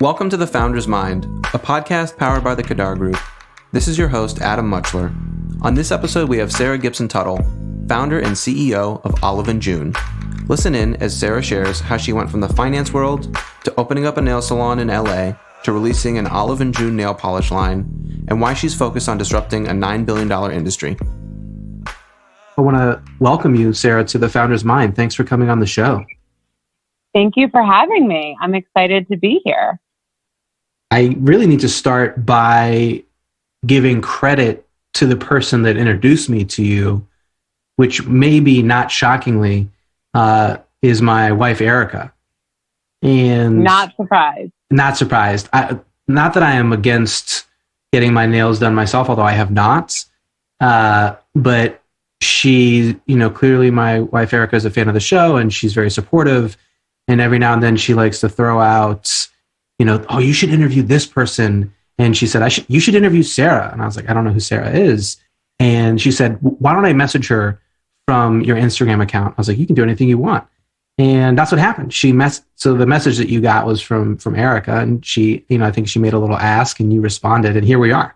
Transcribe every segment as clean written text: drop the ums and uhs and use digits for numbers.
Welcome to The Founder's Mind, a podcast powered by the Kadar Group. This is your host, Adam Muchler. On this episode, we have Sarah Gibson Tuttle, founder and CEO of Olive & June. Listen in as Sarah shares how she went from the finance world to opening up a nail salon in LA to releasing an Olive & June nail polish line, and why she's focused on disrupting a $9 billion industry. I want to welcome you, Sarah, to The Founder's Mind. Thanks for coming on the show. Thank you for having me. I'm excited to be here. I really need to start by giving credit to the person that introduced me to you, which maybe not shockingly is my wife, Erica. And not surprised. Not surprised. Not that I am against getting my nails done myself, although I have not. But she, clearly my wife, Erica, is a fan of the show and she's very supportive. And every now and then she likes to throw out, oh, you should interview this person. And she said, you should interview Sarah. And I was like, I don't know who Sarah is. And she said, why don't I message her from your Instagram account? I was like, you can do anything you want. And that's what happened. So the message that you got was from Erica, and she, I think she made a little ask and you responded, and here we are.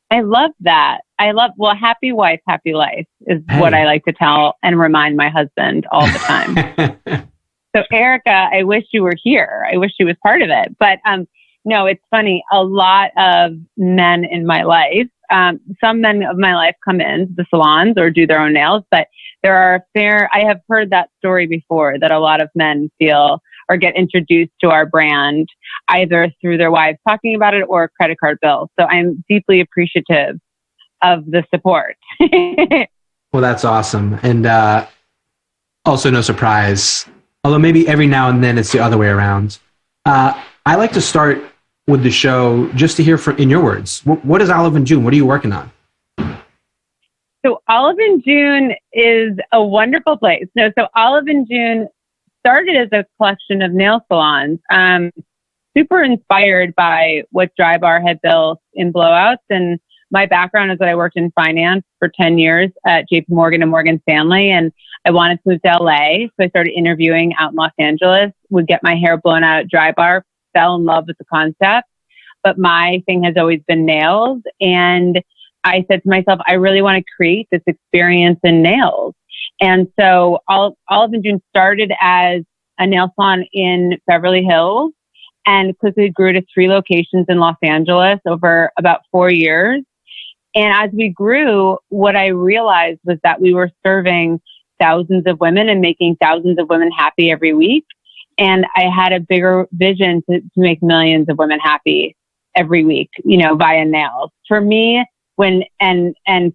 I love that. Happy wife, happy life is what I like to tell and remind my husband all the time. So Erica, I wish you were here. I wish she was part of it. But no, it's funny. A lot of men in my life, some men of my life come into the salons or do their own nails, but I have heard that story before, that a lot of men feel or get introduced to our brand either through their wives talking about it or a credit card bill. So I'm deeply appreciative of the support. Well, that's awesome. And also no surprise, although maybe every now and then it's the other way around. I like to start with the show just to hear in your words. What is Olive & June? What are you working on? So Olive & June is a wonderful place. So Olive & June started as a collection of nail salons, super inspired by what Drybar had built in blowouts. And my background is that I worked in finance for 10 years at JP Morgan and Morgan Stanley. And I wanted to move to LA. So I started interviewing out in Los Angeles, would get my hair blown out at Drybar, fell in love with the concept. But my thing has always been nails. And I said to myself, I really want to create this experience in nails. And so Olive & June started as a nail salon in Beverly Hills and quickly grew to 3 locations in Los Angeles over about 4 years. And as we grew, what I realized was that we were serving thousands of women and making thousands of women happy every week. And I had a bigger vision to make millions of women happy every week, via nails. For me, and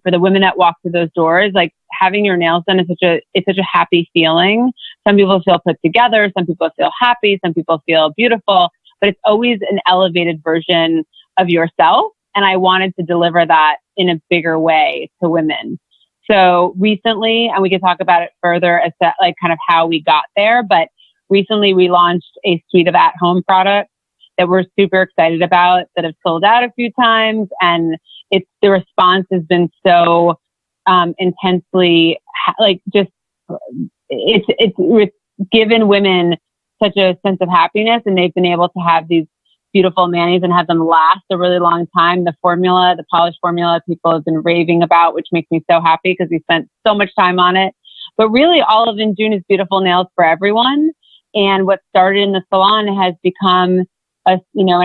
for the women that walk through those doors, like having your nails done is such a happy feeling. Some people feel put together, some people feel happy, some people feel beautiful, but it's always an elevated version of yourself. And I wanted to deliver that in a bigger way to women. So recently, and we can talk about it further as to kind of how we got there, but recently we launched a suite of at-home products that we're super excited about, that have sold out a few times. And the response has been so intensely, it's given women such a sense of happiness, and they've been able to have these beautiful manis and have them last a really long time. The polish formula, people have been raving about, which makes me so happy because we spent so much time on it. But really, Olive & June is beautiful nails for everyone. And what started in the salon has become an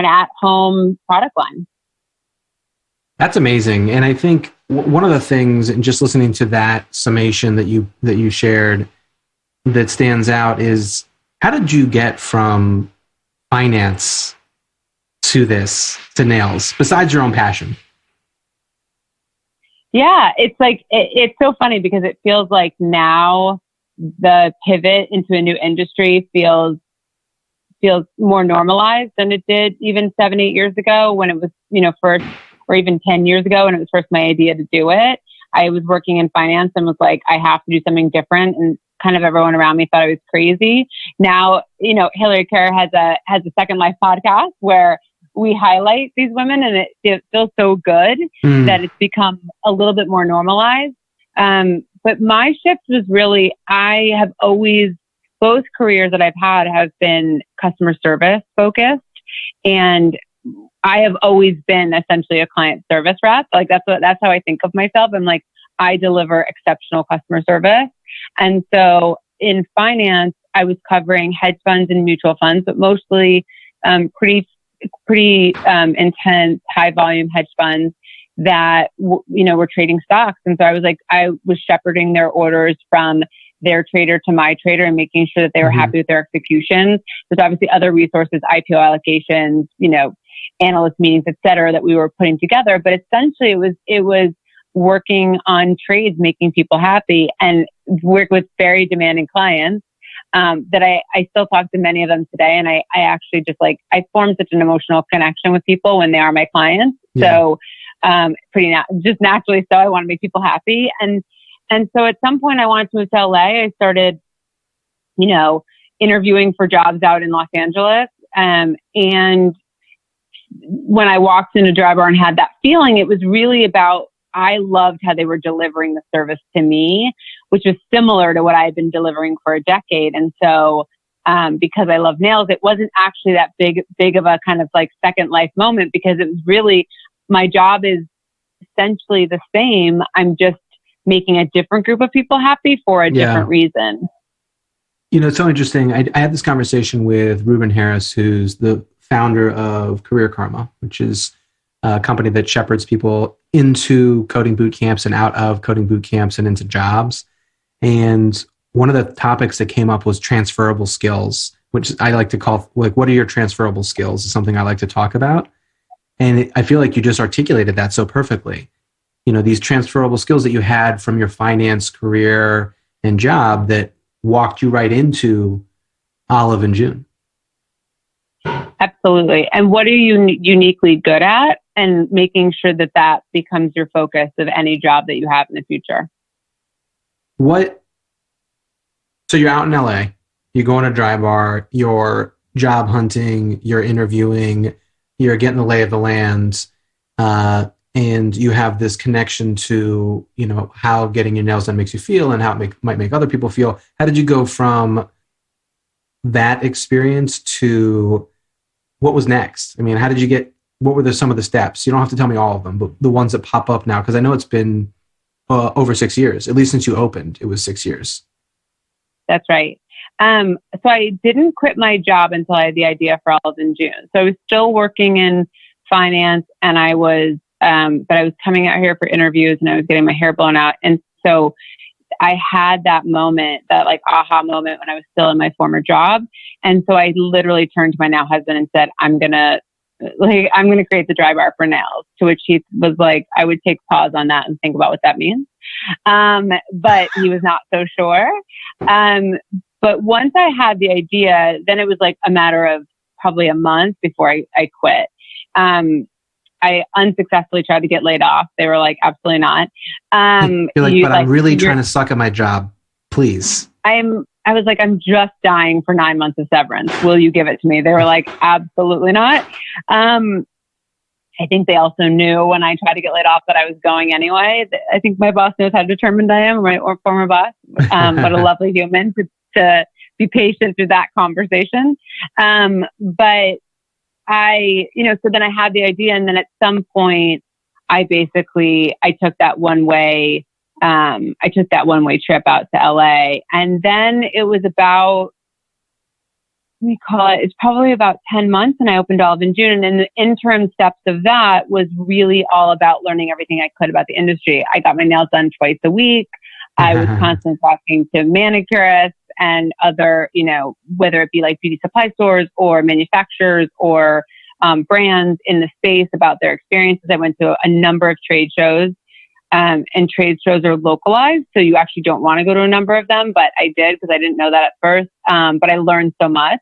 at-home product line. That's amazing. And I think one of the things, and just listening to that summation that you shared, that stands out is, how did you get from finance to nails, besides your own passion? Yeah, it's so funny because it feels like now the pivot into a new industry feels more normalized than it did even 7-8 years ago when it was, first, or even 10 years ago when it was first my idea to do it. I was working in finance and was like, I have to do something different. And kind of everyone around me thought I was crazy. Now, Hillary Kerr has a Second Life podcast where we highlight these women, and it feels so good that it's become a little bit more normalized. But my shift was really, I have always, both careers that I've had have been customer service focused. And I have always been essentially a client service rep. Like that's how I think of myself. I'm like, I deliver exceptional customer service. And so in finance, I was covering hedge funds and mutual funds, but mostly pretty intense, high volume hedge funds that were trading stocks. And so I was shepherding their orders from their trader to my trader and making sure that they were happy with their executions. There's obviously other resources, IPO allocations, analyst meetings, et cetera, that we were putting together. But essentially it was working on trades, making people happy, and work with very demanding clients that I still talk to many of them today. And I actually I form such an emotional connection with people when they are my clients. Yeah. So just naturally so I want to make people happy. And so at some point I wanted to move to LA. I started, interviewing for jobs out in Los Angeles. And when I walked into Dry Bar and had that feeling, it was really about, I loved how they were delivering the service to me, which was similar to what I had been delivering for a decade. And so, because I love nails, it wasn't actually that big of a kind of second life moment, because it was really, my job is essentially the same. I'm just making a different group of people happy for a different reason. It's so interesting. I had this conversation with Ruben Harris, who's the founder of Career Karma, which is a company that shepherds people into coding boot camps and out of coding boot camps and into jobs. And one of the topics that came up was transferable skills, which I like to call, what are your transferable skills, is something I like to talk about. And I feel like you just articulated that so perfectly. These transferable skills that you had from your finance career and job that walked you right into Olive and June. Absolutely. And what are you uniquely good at, and making sure that becomes your focus of any job that you have in the future. So you're out in LA, you go in a Dry Bar, you're job hunting, you're interviewing, you're getting the lay of the land, and you have this connection to, how getting your nails done makes you feel and how it might make other people feel. How did you go from that experience to what was next? I mean, what were some of the steps? You don't have to tell me all of them, but the ones that pop up now, because I know it's been over 6 years, at least since you opened, it was 6 years. That's right. So I didn't quit my job until I had the idea for Olive in June. So I was still working in finance, and I was coming out here for interviews, and I was getting my hair blown out. And so I had that moment, that aha moment, when I was still in my former job. And so I literally turned to my now husband and said, I'm going to create the Dry Bar for nails, to which he was like, I would take pause on that and think about what that means. But he was not so sure. But once I had the idea, then it was a matter of probably a month before I quit. I unsuccessfully tried to get laid off. They were like, absolutely not. You're but I'm really trying to suck at my job. Please. I was like, I'm just dying for 9 months of severance. Will you give it to me? They were like, absolutely not. I think they also knew when I tried to get laid off that I was going anyway. I think my boss knows how determined I am, or former boss. What a lovely human to be patient through that conversation. But so then I had the idea, and then at some point I took that one way trip out to LA. And then it was it's probably about 10 months, and I opened Olive in June. And then the interim steps of that was really all about learning everything I could about the industry. I got my nails done twice a week. I was constantly talking to manicurists and other, whether it be beauty supply stores or manufacturers or brands in the space about their experiences. I went to a number of trade shows, and trade shows are localized. So you actually don't want to go to a number of them, but I did, because I didn't know that at first. But I learned so much.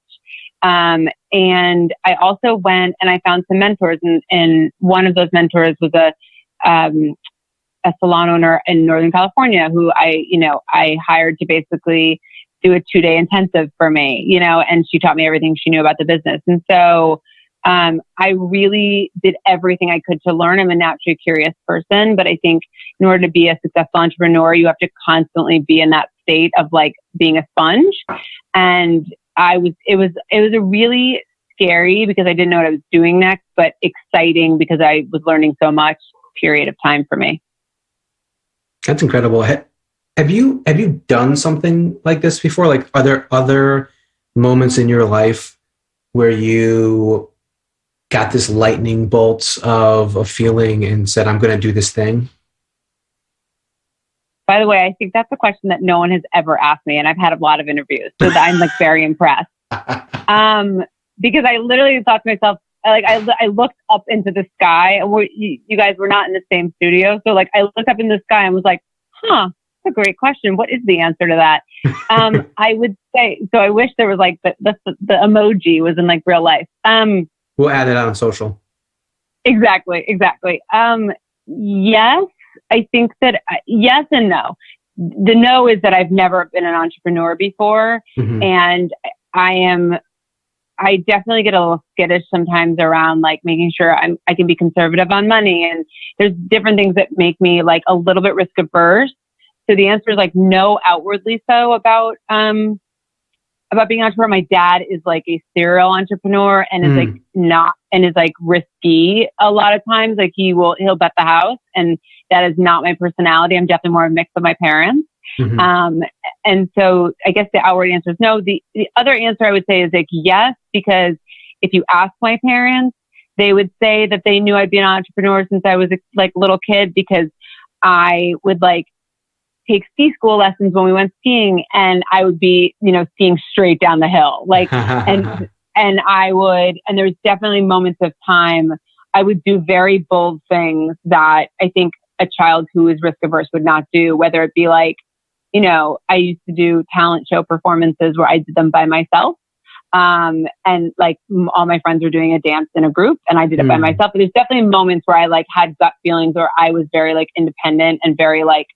And I also went and I found some mentors, and one of those mentors was a salon owner in Northern California who I hired to basically do a 2-day intensive for me, and she taught me everything she knew about the business. And so I really did everything I could to learn. I'm a naturally curious person, but I think in order to be a successful entrepreneur, you have to constantly be in that state of being a sponge. And it was a really scary because I didn't know what I was doing next, but exciting because I was learning so much period of time for me. That's incredible. Have you done something like this before? Like, are there other moments in your life where you got this lightning bolt of a feeling and said, I'm going to do this thing? By the way, I think that's a question that no one has ever asked me, and I've had a lot of interviews, so I'm like very impressed. Because I literally thought to myself, like I looked up into the sky, and you guys were not in the same studio, so like I looked up in the sky and was like, "Huh, that's a great question. What is the answer to that?" I would say, so I wish there was like the emoji was in like real life. We'll add it on social. Exactly. Yes. I think that yes and no. The no is that I've never been an entrepreneur before. Mm-hmm. And I definitely get a little skittish sometimes around like making sure I can be conservative on money. And there's different things that make me like a little bit risk averse. So the answer is like no outwardly so about being an entrepreneur. My dad is like a serial entrepreneur and is like not, and is like risky a lot of times. Like he'll bet the house, and that is not my personality. I'm definitely more a mix of my parents. Mm-hmm. And so I guess the outward answer is no. The other answer I would say is like yes, because if you ask my parents, they would say that they knew I'd be an entrepreneur since I was a like little kid, because I would like take ski school lessons when we went skiing, and I would be, skiing straight down the hill. Like, and I would, and there's definitely moments of time I would do very bold things that I think a child who is risk averse would not do, whether it be like, I used to do talent show performances where I did them by myself. And like all my friends were doing a dance in a group and I did it by myself. But there's definitely moments where I like had gut feelings, or I was very like independent and very like,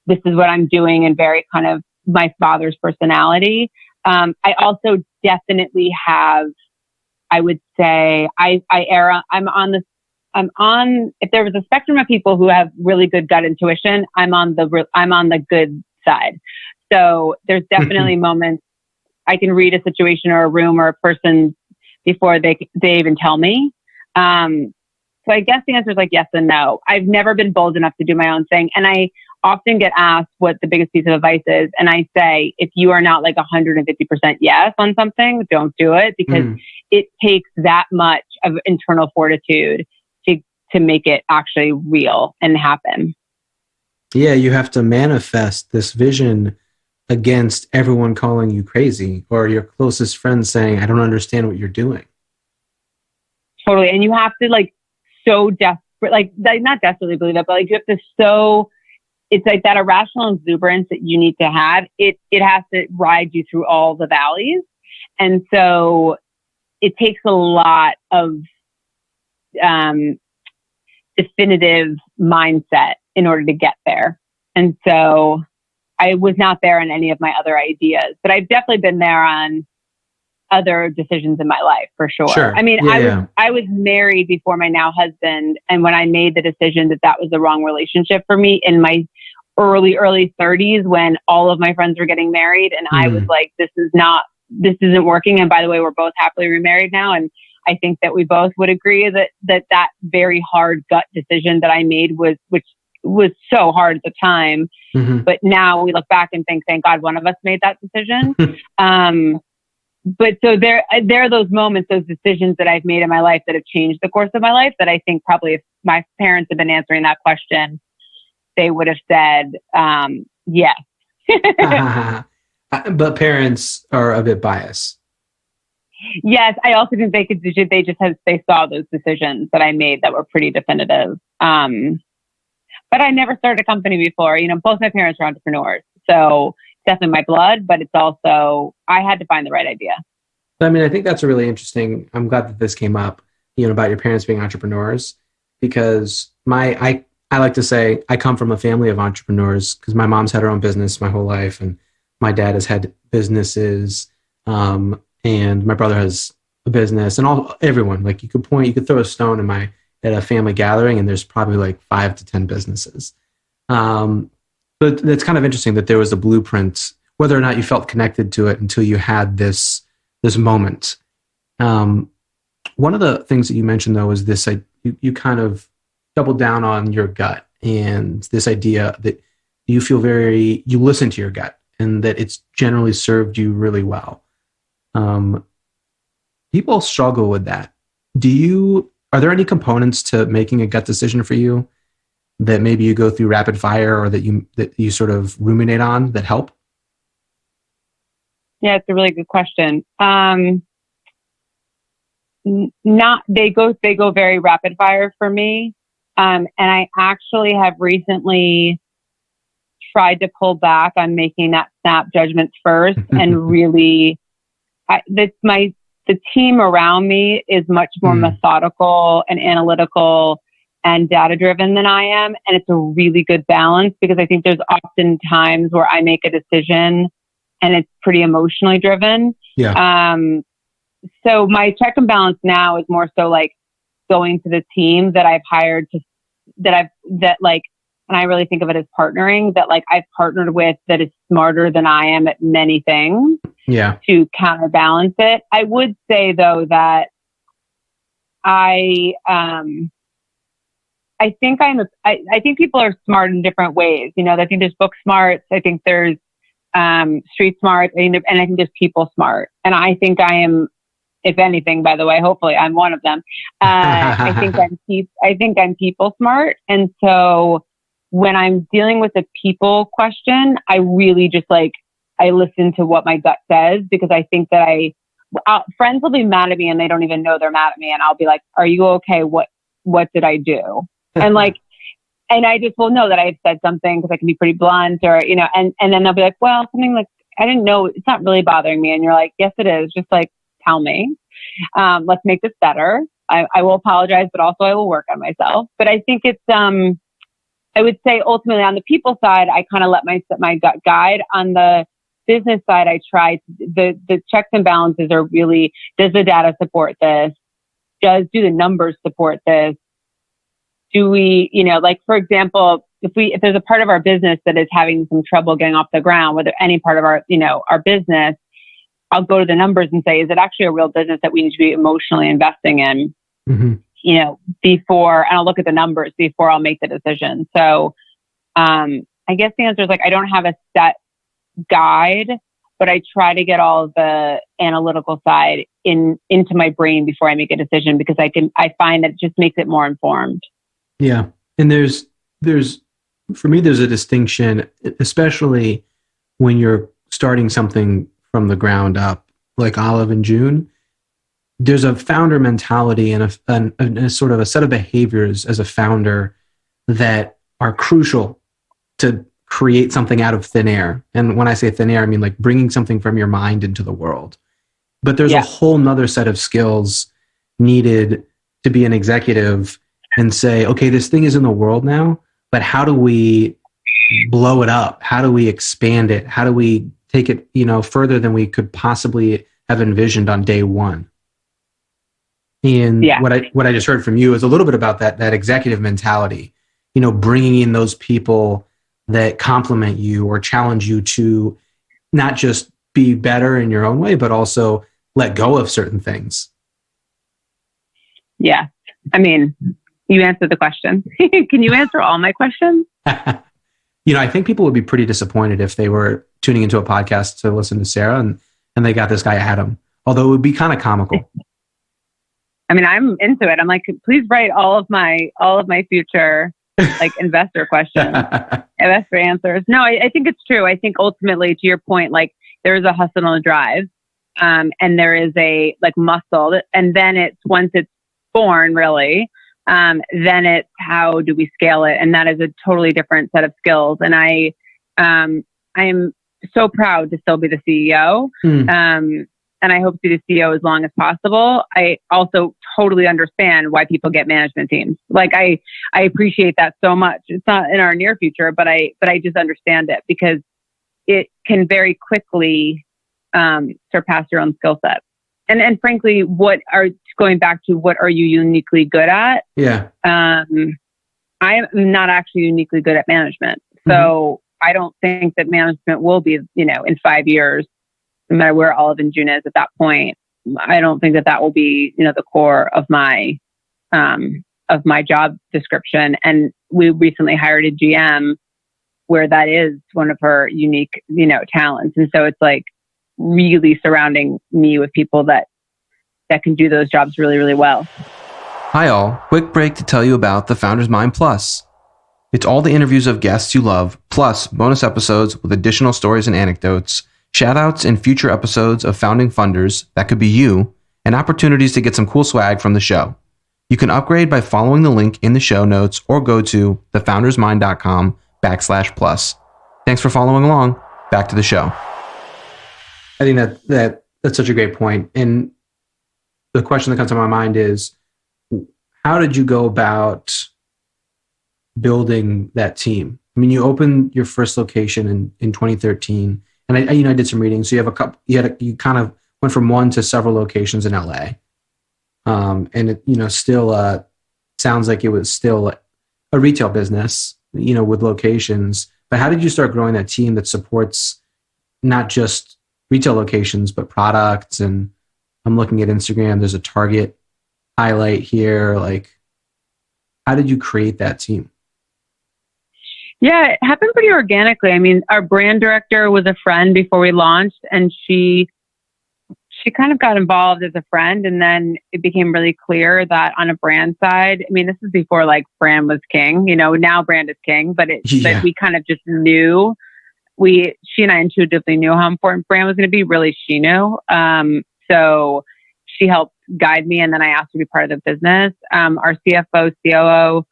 this is what I'm doing, and very kind of my father's personality. I also definitely have, I would say I'm on, if there was a spectrum of people who have really good gut intuition, I'm on the good side. So there's definitely moments I can read a situation or a room or a person before they even tell me. So I guess the answer is like yes and no. I've never been bold enough to do my own thing. And I often get asked what the biggest piece of advice is. And I say, if you are not like 150% yes on something, don't do it, because it takes that much of internal fortitude to make it actually real and happen. Yeah, you have to manifest this vision against everyone calling you crazy, or your closest friends saying, I don't understand what you're doing. Totally. And you have to like so desperate, like not desperately believe it, but like you have to it's like that irrational exuberance that you need to have. It has to ride you through all the valleys. And so it takes a lot of definitive mindset in order to get there. And so I was not there on any of my other ideas, but I've definitely been there on other decisions in my life for sure. I mean, I was married before my now husband. And when I made the decision that was the wrong relationship for me in my early 30s, when all of my friends were getting married and I was like, this isn't working. And by the way, we're both happily remarried now. And I think that we both would agree that very hard gut decision that I made which was so hard at the time. But now we look back and think, thank God one of us made that decision. But so there are those moments, those decisions that I've made in my life that have changed the course of my life, that I think probably if my parents had been answering that question, they would have said, yes. But parents are a bit biased. Yes. I also think they saw those decisions that I made that were pretty definitive. But I never started a company before. Both my parents were entrepreneurs. So definitely my blood, but it's also, I had to find the right idea. I mean, I think that's a really interesting, I'm glad that this came up, about your parents being entrepreneurs, because I like to say I come from a family of entrepreneurs, because my mom's had her own business my whole life, and my dad has had businesses, and my brother has a business, and everyone, like you could throw a stone at a family gathering and there's probably like 5 to 10 businesses. But it's kind of interesting that there was a blueprint, whether or not you felt connected to it until you had this moment. one of the things that you mentioned though is this, you kind of doubled down on your gut and this idea that you listen to your gut and that it's generally served you really well. People struggle with that. Are there any components to making a gut decision for you that maybe you go through rapid fire or that you sort of ruminate on that help? Yeah, it's a really good question. They go very rapid fire for me. And I actually have recently tried to pull back on making that snap judgments first and really, the team around me is much more methodical and analytical and data driven than I am. And it's a really good balance because I think there's often times where I make a decision and it's pretty emotionally driven. Yeah. So my check and balance now is more so like going to the team that I've hired and I really think of it as partnering, that like I've partnered with that is smarter than I am at many things. Yeah. To counterbalance it. I would say though that I think I think people are smart in different ways. You know, I think there's book smarts. I think there's street smarts, and I think there's people smart. And I think I am, if anything, by the way, hopefully I'm one of them. I think I'm people smart. And so when I'm dealing with a people question, I really just I listen to what my gut says, because I think that friends will be mad at me and they don't even know they're mad at me. And I'll be like, are you okay? What did I do? And and I just will know that I've said something because I can be pretty blunt or, you know, and then they'll be like, well, something like, I didn't know, it's not really bothering me. And you're like, yes, it is. Just tell me, let's make this better. I will apologize, but also I will work on myself. But I think it's, I would say ultimately on the people side, I kind of let my gut guide. On the business side, I try the checks and balances are really, does the data support this? Do the numbers support this? Do we, for example, if there's a part of our business that is having some trouble getting off the ground, whether any part of our business, I'll go to the numbers and say, is it actually a real business that we need to be emotionally investing in? Mm-hmm. Before, and I'll look at the numbers before I'll make the decision. So, I guess the answer is I don't have a set guide, but I try to get all of the analytical side into my brain before I make a decision, because I find that it just makes it more informed. Yeah. And for me, there's a distinction, especially when you're starting something from the ground up, like Olive and June. There's a founder mentality and a sort of a set of behaviors as a founder that are crucial to create something out of thin air. And when I say thin air, I mean bringing something from your mind into the world. But there's a whole nother set of skills needed to be an executive and say, okay, this thing is in the world now, but how do we blow it up? How do we expand it? How do we take it, further than we could possibly have envisioned on day one? And what I just heard from you is a little bit about that executive mentality, bringing in those people that complement you or challenge you to not just be better in your own way, but also let go of certain things. Yeah. I mean, you answered the question. Can you answer all my questions? I think people would be pretty disappointed if they were tuning into a podcast to listen to Sarah and they got this guy Adam, although it would be kind of comical. I mean, I'm into it. I'm like, please write all of my future investor questions, investor answers. No, I think it's true. I think ultimately, to your point, there is a hustle and a drive, and there is a muscle, and then once it's born, really, then it's how do we scale it, and that is a totally different set of skills. And I am so proud to still be the CEO. And I hope to be the CEO as long as possible. I also totally understand why people get management teams. I appreciate that so much. It's not in our near future, but I just understand it, because it can very quickly surpass your own skill set. And frankly, going back to what are you uniquely good at? Yeah. I'm not actually uniquely good at management. So I don't think that management will be, in 5 years, no matter where Olive and June is at that point, I don't think that will be, the core of my job description. And we recently hired a GM where that is one of her unique, talents. And so it's like really surrounding me with people that can do those jobs really, really well. Hi all, quick break to tell you about the Founder's Mind Plus. It's all the interviews of guests you love, plus bonus episodes with additional stories and anecdotes, shoutouts in future episodes of Founding Funders, that could be you, and opportunities to get some cool swag from the show. You can upgrade by following the link in the show notes or go to thefoundersmind.com/plus. Thanks for following along. Back to the show. I think that's such a great point. And the question that comes to my mind is, how did you go about building that team? I mean, you opened your first location in 2013, and I did some reading. So you have you kind of went from one to several locations in LA. And it, still sounds like it was still a retail business, with locations. But how did you start growing that team that supports not just retail locations, but products? And I'm looking at Instagram, there's a Target highlight here. Like, how did you create that team? Yeah, it happened pretty organically. I mean, our brand director was a friend before we launched, and she kind of got involved as a friend, and then it became really clear that on a brand side, I mean, this is before like brand was king, now brand is king, but but we kind of just knew, she and I intuitively knew how important brand was going to be. Really, she knew. So she helped guide me, and then I asked her to be part of the business. Our CFO, COO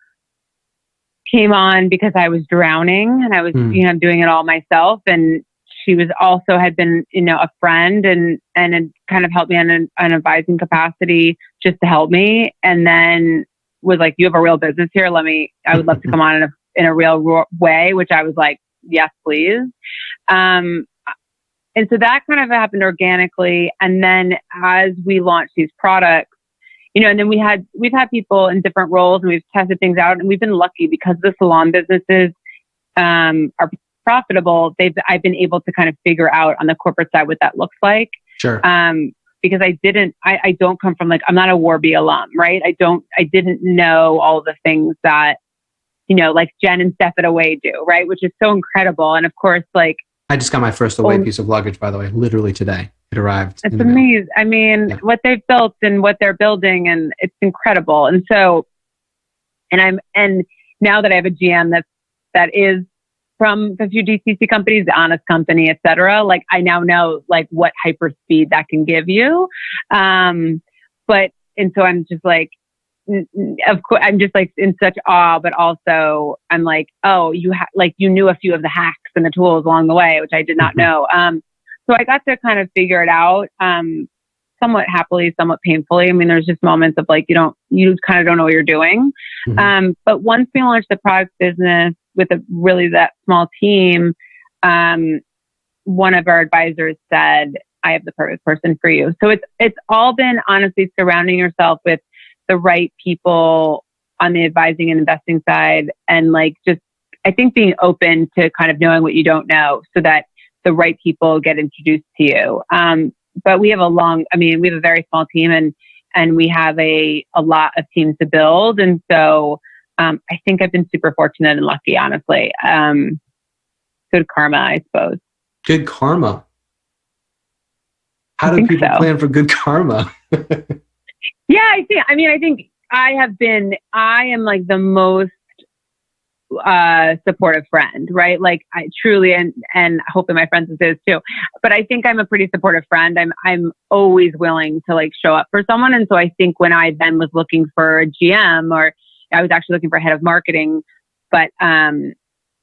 came on because I was drowning and I was, doing it all myself. And she had been, a friend and it kind of helped me on an advising capacity just to help me. And then was like, you have a real business here. I would love to come on in a real way, which I was like, yes, please. And so that kind of happened organically. And then as we launched these products, and then we've had people in different roles and we've tested things out, and we've been lucky because the salon businesses are profitable. I've been able to kind of figure out on the corporate side what that looks like. Sure. Because I don't come from I'm not a Warby alum, right? I didn't know all the things that, like Jen and Steph at Away do, right? Which is so incredible. And of course, I just got my first Away piece of luggage, by the way, literally today. It arrived. It's amazing. I mean, what they've built and what they're building, and it's incredible. And so, and now that I have a GM that is from a few DTC companies, The Honest Company, et cetera, I now know what hyper speed that can give you. So I'm just of course, I'm just in such awe, but also I'm oh, you knew a few of the hacks and the tools along the way, which I did not know. So I got to kind of figure it out, somewhat happily, somewhat painfully. I mean, there's just moments of you kind of don't know what you're doing. Mm-hmm. But once we launched the product business with that small team, one of our advisors said, I have the perfect person for you. So it's all been honestly surrounding yourself with the right people on the advising and investing side. And just, I think being open to kind of knowing what you don't know so that the right people get introduced to you. But we have a very small team and we have a lot of teams to build. And so I think I've been super fortunate and lucky, honestly. Good karma, I suppose. Good karma. How do people plan for good karma? Yeah, I think I am the most supportive friend, right? I truly, and hopefully my friends will say this too, but I think I'm a pretty supportive friend. I'm always willing to show up for someone. And so I think when I then was looking for a GM, or I was actually looking for a head of marketing, but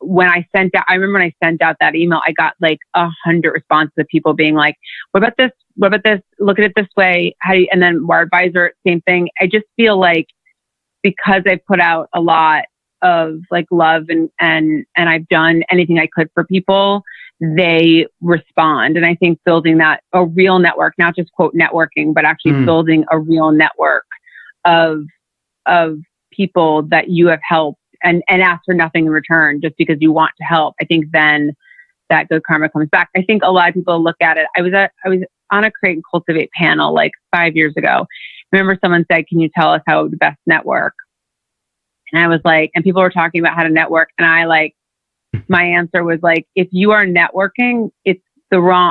when I remember when I sent out that email, I got 100 responses of people being like, what about this? What about this? Look at it this way. And then our advisor, same thing. I just feel because I put out a lot of love and I've done anything I could for people, they respond. And I think building a real network, not just quote networking, but actually building a real network of people that you have helped and ask for nothing in return just because you want to help. I think then that good karma comes back. I think a lot of people look at it. I was on a Create and Cultivate panel like 5 years ago. I remember someone said, can you tell us how to best network? And I was like, and people were talking about how to network. And my answer was like, if you are networking,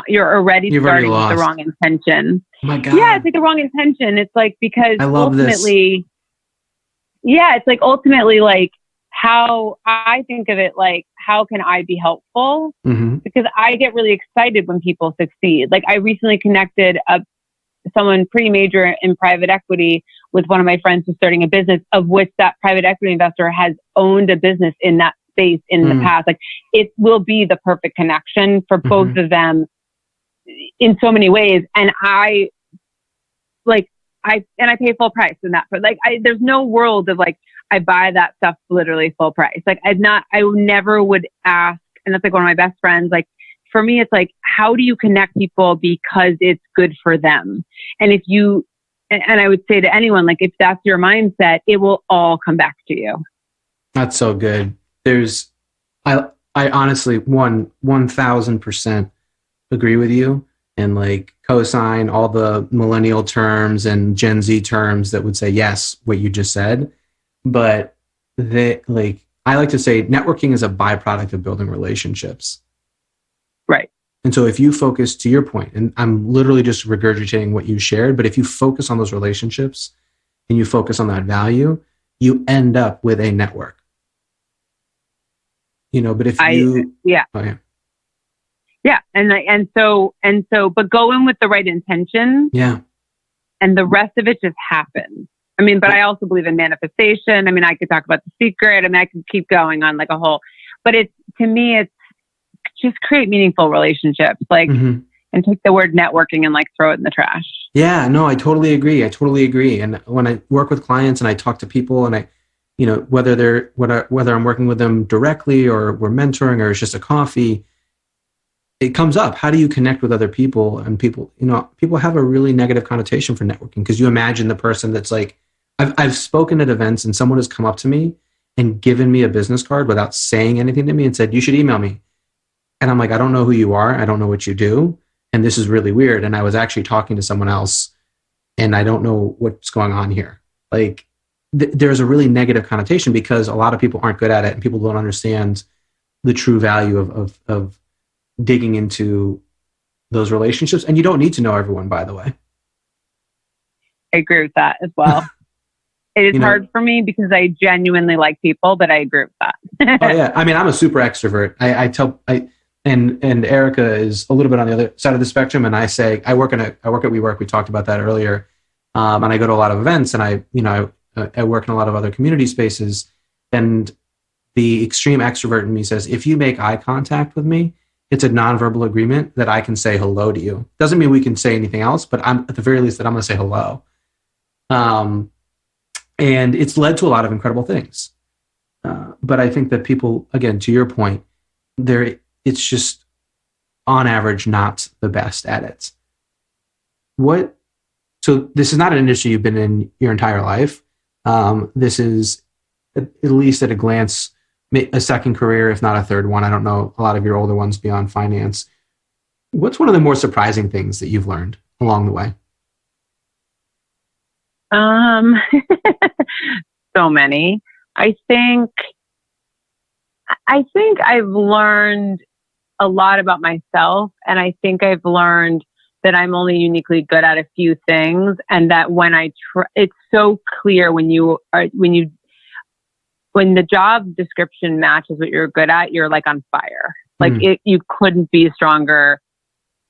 you're already You've starting already with the wrong intention. Oh my God. Yeah, it's like the wrong intention. It's like, because I love ultimately, it's like ultimately like how I think of it, like, how can I be helpful? Mm-hmm. Because I get really excited when people succeed. Like I recently connected someone pretty major in private equity with one of my friends who's starting a business, of which that private equity investor has owned a business in that space in the past. Like it will be the perfect connection for both of them in so many ways. And I pay full price in that. Like there's no world of like, I buy that stuff literally full price. Like I never would ask. And that's like one of my best friends. Like for me, it's like, how do you connect people because it's good for them? And and I would say to anyone, like, if that's your mindset, it will all come back to you. That's so good. I honestly 1000% agree with you, and like co-sign all the millennial terms and Gen Z terms that would say yes, what you just said. But I like to say networking is a byproduct of building relationships. Right. And so if you focus, to your point, and I'm literally just regurgitating what you shared, but if you focus on those relationships and you focus on that value, you end up with a network. But if you... Yeah. Oh, yeah. Yeah. And so, but go in with the right intention. Yeah. And the rest of it just happens. I mean, but I also believe in manifestation. I mean, I could talk about The Secret. I mean, I could keep going on like a whole, but to me, it's just create meaningful relationships, like, and take the word networking and like throw it in the trash. Yeah, no, I totally agree. And when I work with clients and I talk to people and whether I'm working with them directly or we're mentoring or it's just a coffee, it comes up. How do you connect with other people? And people have a really negative connotation for networking because you imagine the person that's like, I've spoken at events and someone has come up to me and given me a business card without saying anything to me and said, you should email me. And I'm like, I don't know who you are. I don't know what you do. And this is really weird. And I was actually talking to someone else and I don't know what's going on here. Like there's a really negative connotation because a lot of people aren't good at it and people don't understand the true value of digging into those relationships. And you don't need to know everyone, by the way. I agree with that as well. It is hard for me because I genuinely like people, but I agree with that. Oh yeah. I mean, I'm a super extrovert. And Erica is a little bit on the other side of the spectrum. And I say, I work at WeWork. We talked about that earlier. And I go to a lot of events and I work in a lot of other community spaces. And the extreme extrovert in me says, if you make eye contact with me, it's a nonverbal agreement that I can say hello to you. Doesn't mean we can say anything else, but I'm at the very least that I'm going to say hello. And it's led to a lot of incredible things. But I think that people, again, to your point, it's just on average not the best at it. So this is not an industry you've been in your entire life. This is, at least at a glance, a second career, if not a third one. I don't know a lot of your older ones beyond finance. What's one of the more surprising things that you've learned along the way? So many. I think I've learned a lot about myself, and I think I've learned that I'm only uniquely good at a few things, and that when it's so clear when the job description matches what you're good at, you're like on fire. Like you couldn't be stronger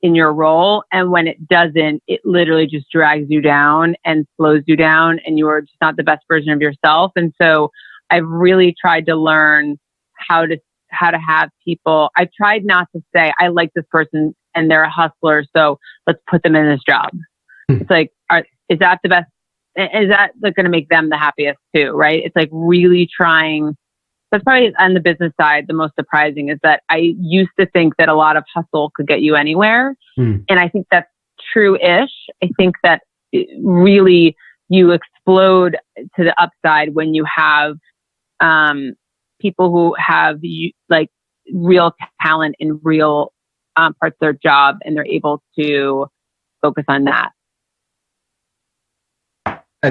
in your role. And when it doesn't, it literally just drags you down and slows you down, and you are just not the best version of yourself. And so I've really tried to learn how to have people. I've tried not to say, I like this person and they're a hustler, so let's put them in this job. It's like, is that the best? Is that like going to make them the happiest too? Right? It's like really trying. That's probably on the business side. The most surprising is that I used to think that a lot of hustle could get you anywhere. And I think that's true-ish. I think that really you explode to the upside when you have people who have like real talent in real parts of their job, and they're able to focus on that. I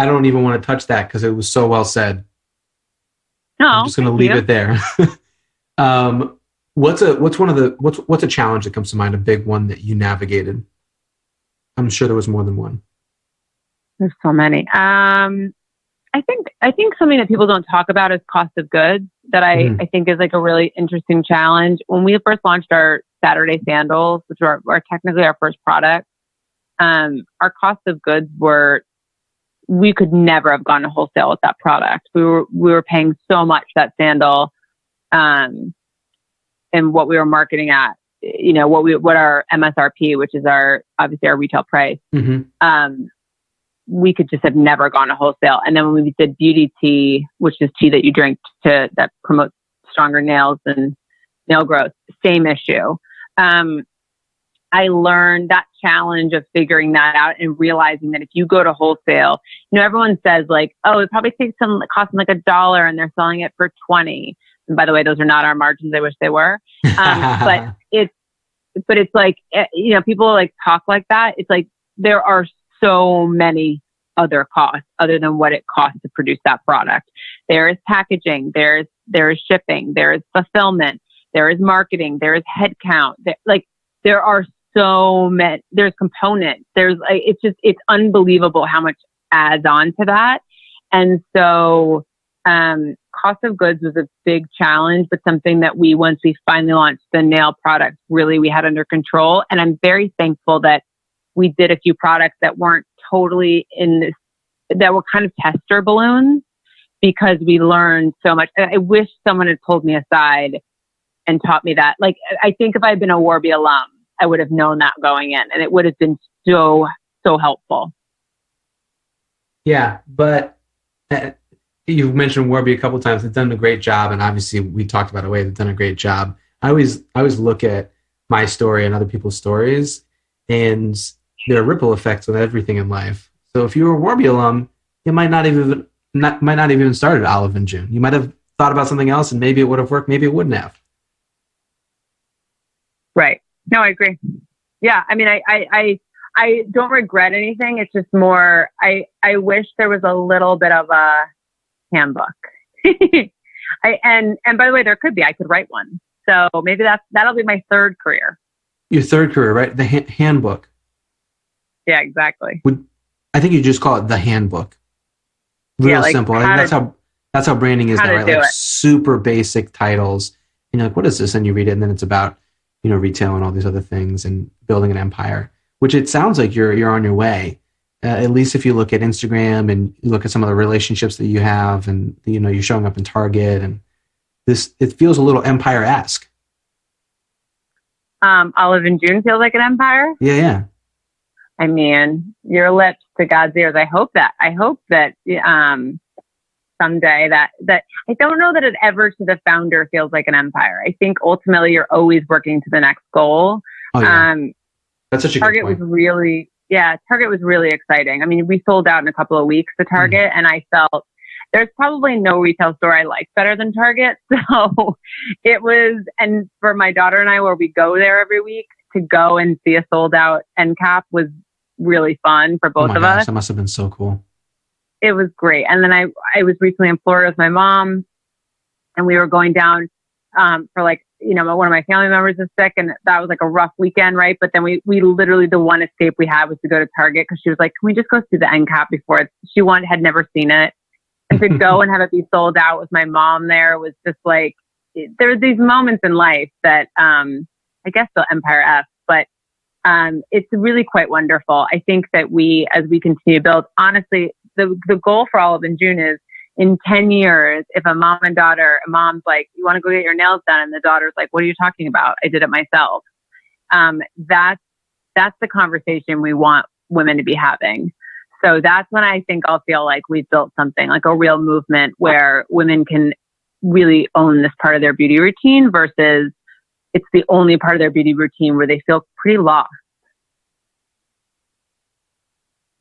don't even want to touch that because it was so well said. No, I'm just going to leave it there. What's a challenge that comes to mind? A big one that you navigated? I'm sure there was more than one. There's so many. I think something that people don't talk about is cost of goods that I think is like a really interesting challenge. When we first launched our Saturday sandals, which are technically our first product, our cost of goods we could never have gone to wholesale with that product. We were paying so much for that sandal, and what we were marketing at, what our MSRP, which is obviously our retail price. We could just have never gone to wholesale. And then when we did beauty tea, which is tea that you drink that promotes stronger nails and nail growth, same issue. I learned that challenge of figuring that out and realizing that if you go to wholesale, everyone says like, oh, it probably costs them like $1 and they're selling it for 20. And by the way, those are not our margins. I wish they were. But it's like, people like talk like that. It's like, there are so many other costs other than what it costs to produce that product. There is packaging, there is shipping, there is fulfillment, there is marketing, there is headcount. There are so many, there's components. It's unbelievable how much adds on to that. And so, cost of goods was a big challenge, but something that once we finally launched the nail products, really we had under control. And I'm very thankful that we did a few products that weren't totally that were kind of tester balloons, because we learned so much. I wish someone had pulled me aside and taught me that. Like, I think if I'd been a Warby alum, I would have known that going in, and it would have been so, so helpful. Yeah, but you've mentioned Warby a couple of times. They've done a great job, and obviously we talked about a way they've done a great job. I always look at my story and other people's stories, and there are ripple effects with everything in life. So if you were a Warby alum, you might not even start at Olive and June. You might have thought about something else, and maybe it would have worked, maybe it wouldn't have. Right. No, I agree. Yeah. I mean, I don't regret anything. It's just more, I wish there was a little bit of a handbook. And by the way, there could be. I could write one. So maybe that'll be my third career. Your third career, right? The handbook. Yeah, exactly. I think you just call it the handbook. Real simple. I think that's how branding is now, right? Like super basic titles. And you're like, what is this? And you read it, and then it's about, retail and all these other things and building an empire, which it sounds like you're on your way. At least if you look at Instagram and you look at some of the relationships that you have, and you're showing up in Target, and it feels a little empire-esque. Olive and June feels like an empire. Yeah. I mean, your lips to God's ears. I hope that someday that I don't know that it ever to the founder feels like an empire. I think ultimately you're always working to the next goal. Oh, yeah. That's such a Target good point. Target was really exciting. I mean, we sold out in a couple of weeks to Target, and I felt there's probably no retail store I like better than Target. So it was, and for my daughter and I, where we go there every week, to go and see a sold out end cap was really fun for both of us. That must have been so cool. It was great. And then I was recently in Florida with my mom, and we were going down for one of my family members is sick, and that was like a rough weekend, right? But then we literally, the one escape we had was to go to Target, because she was like, can we just go see the end cap before she had never seen it. And to go and have it be sold out with my mom there was just like, there were these moments in life that I guess still empire-esque, but it's really quite wonderful. I think that as we continue to build, honestly, the goal for Olive and June is, in 10 years, if a mom's like, you want to go get your nails done? And the daughter's like, what are you talking about? I did it myself. That's the conversation we want women to be having. So that's when I think I'll feel like we've built something, like a real movement where women can really own this part of their beauty routine, versus it's the only part of their beauty routine where they feel pretty lost.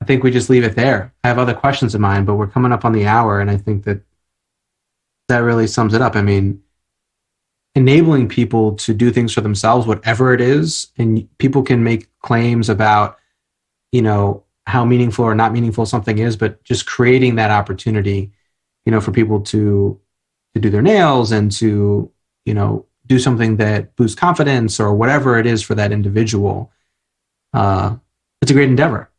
I think we just leave it there. I have other questions in mind, but we're coming up on the hour, and I think that really sums it up. I mean, enabling people to do things for themselves, whatever it is. And people can make claims about, how meaningful or not meaningful something is, but just creating that opportunity, for people to do their nails and to, do something that boosts confidence or whatever it is for that individual. It's a great endeavor.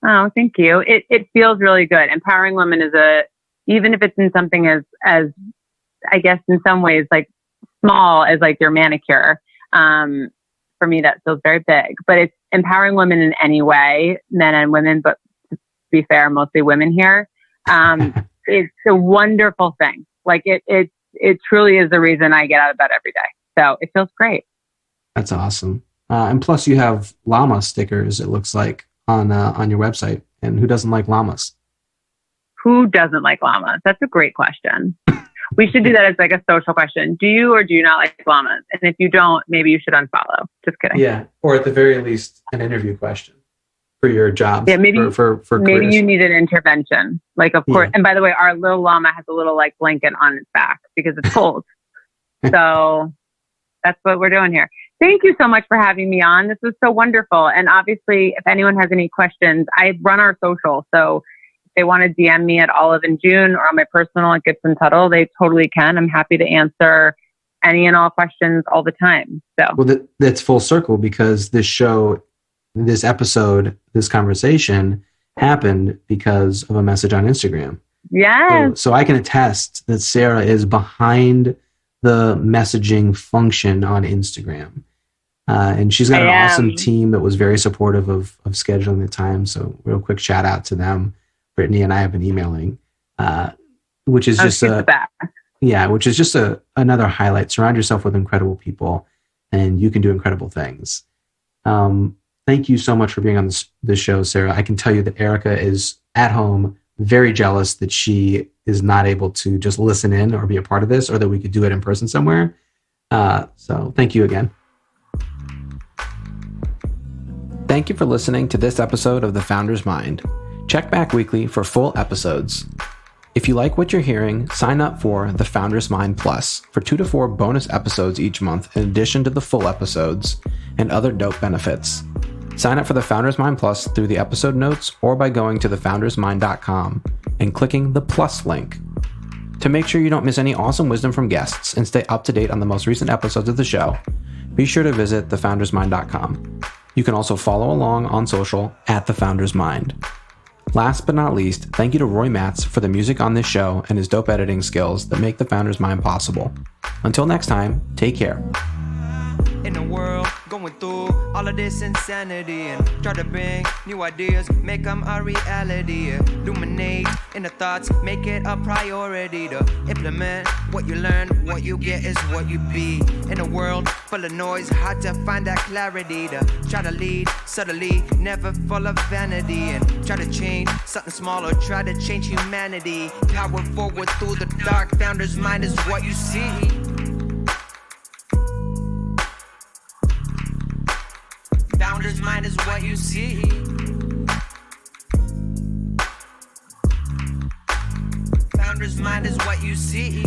Oh, thank you. It feels really good. Empowering women is even if it's in something as I guess in some ways like small as like your manicure. For me, that feels very big, but it's empowering women in any way, men and women, but to be fair, mostly women here. It's a wonderful thing. Like it truly is the reason I get out of bed every day. So it feels great. That's awesome. And plus you have llama stickers, it looks like, on your website. And who doesn't like llamas? Who doesn't like llamas? That's a great question. We should do that as like a social question. Do you or do you not like llamas? And if you don't, maybe you should unfollow. Just kidding. Yeah. Or at the very least, an interview question for your job. Yeah, maybe for maybe you need an intervention. Like, of course. Yeah. And by the way, our little llama has a little like blanket on its back because it's cold. So that's what we're doing here. Thank you so much for having me on. This was so wonderful. And obviously, if anyone has any questions, I run our social. So if they want to DM me at Olive in June or on my personal at Gibson Tuttle, they totally can. I'm happy to answer any and all questions all the time. So, well, that's full circle, because this show, this episode, this conversation happened because of a message on Instagram. Yes. So I can attest that Sarah is behind the messaging function on Instagram. And she's got an awesome team that was very supportive of scheduling the time. So real quick shout out to them. Brittany and I have been emailing, which is just another highlight. Surround yourself with incredible people and you can do incredible things. Thank you so much for being on this show, Sarah. I can tell you that Erica is at home very jealous that she is not able to just listen in or be a part of this, or that we could do it in person somewhere. So thank you again. Thank you for listening to this episode of The Founder's Mind. Check back weekly for full episodes. If you like what you're hearing, sign up for The Founder's Mind Plus for 2 to 4 bonus episodes each month in addition to the full episodes and other dope benefits. Sign up for The Founder's Mind Plus through the episode notes or by going to thefoundersmind.com and clicking the plus link. To make sure you don't miss any awesome wisdom from guests and stay up to date on the most recent episodes of the show, be sure to visit thefoundersmind.com. You can also follow along on social at The Founder's Mind. Last but not least, thank you to Roy Matz for the music on this show and his dope editing skills that make The Founder's Mind possible. Until next time, take care. In the world, going through all of this insanity and try to bring new ideas, make them a reality. Illuminate in the thoughts, make it a priority to implement what you learn. What you get is what you be. In a world full of noise, hard to find that clarity to try to lead subtly, never full of vanity, and try to change something small or try to change humanity. Power forward through the dark, founder's mind is what you see. Founder's mind is what you see. Founder's mind is what you see.